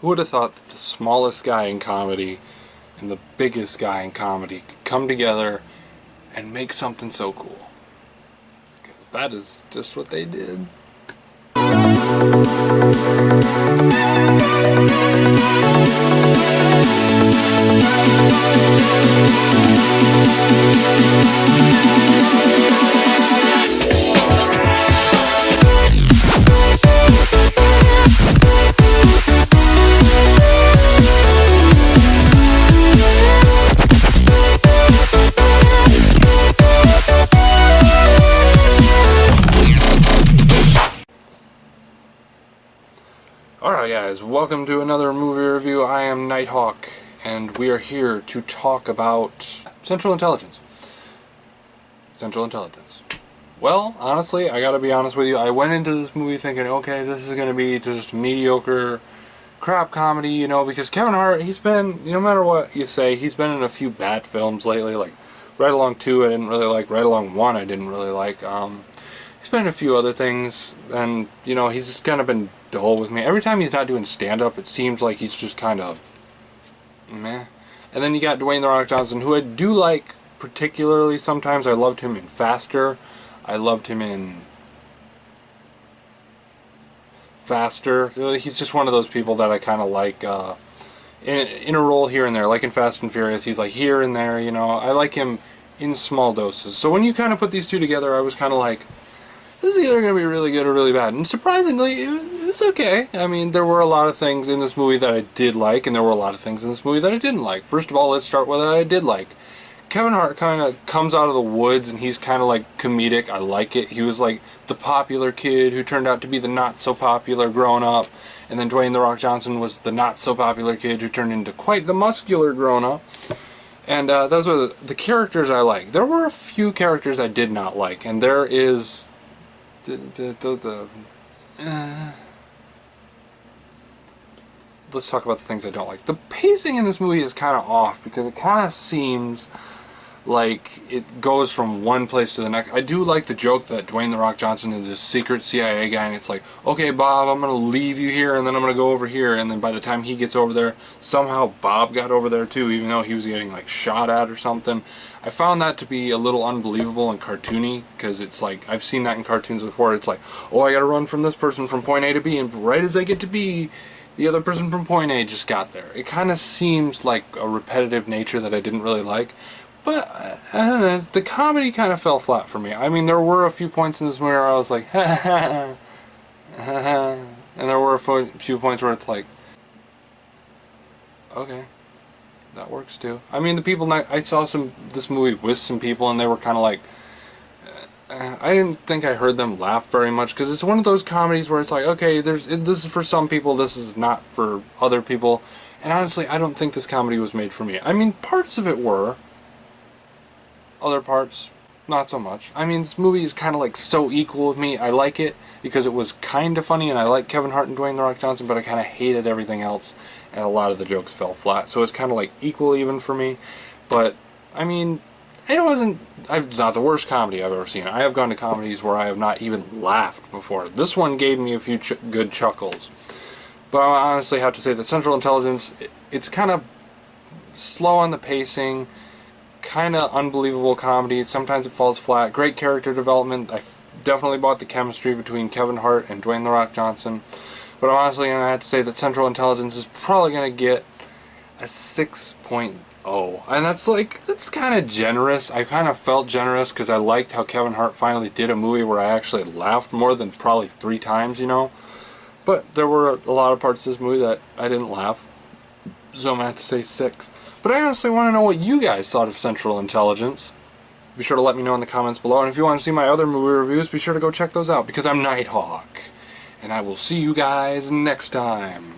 Who would have thought that the smallest guy in comedy and the biggest guy in comedy could come together and make something so cool? Because that is just what they did. Alright guys, welcome to another movie review. I am Nighthawk, and we are here to talk about Central Intelligence. Central Intelligence. Well, honestly, I gotta be honest with you, I went into this movie thinking, okay, this is gonna be just mediocre crap comedy, you know, because Kevin Hart, he's been, no matter what you say, he's been in a few bad films lately, like Ride Along 2 I didn't really like, Ride Along 1 I didn't really like, he's been in a few other things, and, you know, he's just kind of been dull with me. Every time he's not doing stand-up, it seems like he's just kind of meh. And then you got Dwayne "The Rock" Johnson, who I do like particularly sometimes. I loved him in Faster. I loved him in Faster. He's just one of those people that I kind of like in a role here and there. Like in Fast and Furious, he's like here and there, you know. I like him in small doses. So when you kind of put these two together, I was kind of like, this is either going to be really good or really bad. And surprisingly, it's okay. I mean, there were a lot of things in this movie that I did like, and there were a lot of things in this movie that I didn't like. First of all, let's start with what I did like. Kevin Hart kind of comes out of the woods, and he's kind of like comedic. I like it. He was like the popular kid who turned out to be the not-so-popular grown up. And then Dwayne "The Rock" Johnson was the not-so-popular kid who turned into quite the muscular grown up. And those were the characters I like. There were a few characters I did not like, and there is let's talk about the things I don't like. The pacing in this movie is kind of off because it kind of seems like it goes from one place to the next. I do like the joke that Dwayne "The Rock" Johnson is this secret CIA guy, and it's like, okay, Bob, I'm going to leave you here, and then I'm going to go over here, and then by the time he gets over there, somehow Bob got over there too, even though he was getting like shot at or something. I found that to be a little unbelievable and cartoony, because it's like, I've seen that in cartoons before. It's like, oh, I got to run from this person from point A to B, and right as I get to B, the other person from point A just got there. It kind of seems like a repetitive nature that I didn't really like. But, I don't know, the comedy kind of fell flat for me. I mean, there were a few points in this movie where I was like, ha ha ha ha, and there were a few points where it's like, okay, that works too. I mean, the people, I saw this movie with some people, and they were kind of like, I didn't think I heard them laugh very much, because it's one of those comedies where it's like, okay, this is for some people, this is not for other people, and honestly, I don't think this comedy was made for me. I mean, parts of it were. Other parts, not so much. I mean, this movie is kind of like so equal with me. I like it because it was kind of funny, and I like Kevin Hart and Dwayne "The Rock" Johnson, but I kind of hated everything else, and a lot of the jokes fell flat. So it's kind of like equal even for me. But, I mean, it's not the worst comedy I've ever seen. I have gone to comedies where I have not even laughed before. This one gave me a few good chuckles. But I honestly have to say that Central Intelligence, it's kind of slow on the pacing, kind of unbelievable comedy. Sometimes it falls flat. Great character development. I definitely bought the chemistry between Kevin Hart and Dwayne "The Rock" Johnson. But I'm honestly going to have to say that Central Intelligence is probably going to get a 6.0. And that's kind of generous. I kind of felt generous because I liked how Kevin Hart finally did a movie where I actually laughed more than probably 3 times, you know. But there were a lot of parts of this movie that I didn't laugh. So I'm going to have to say 6. But I honestly want to know what you guys thought of Central Intelligence. Be sure to let me know in the comments below. And if you want to see my other movie reviews, be sure to go check those out. Because I'm Nighthawk. And I will see you guys next time.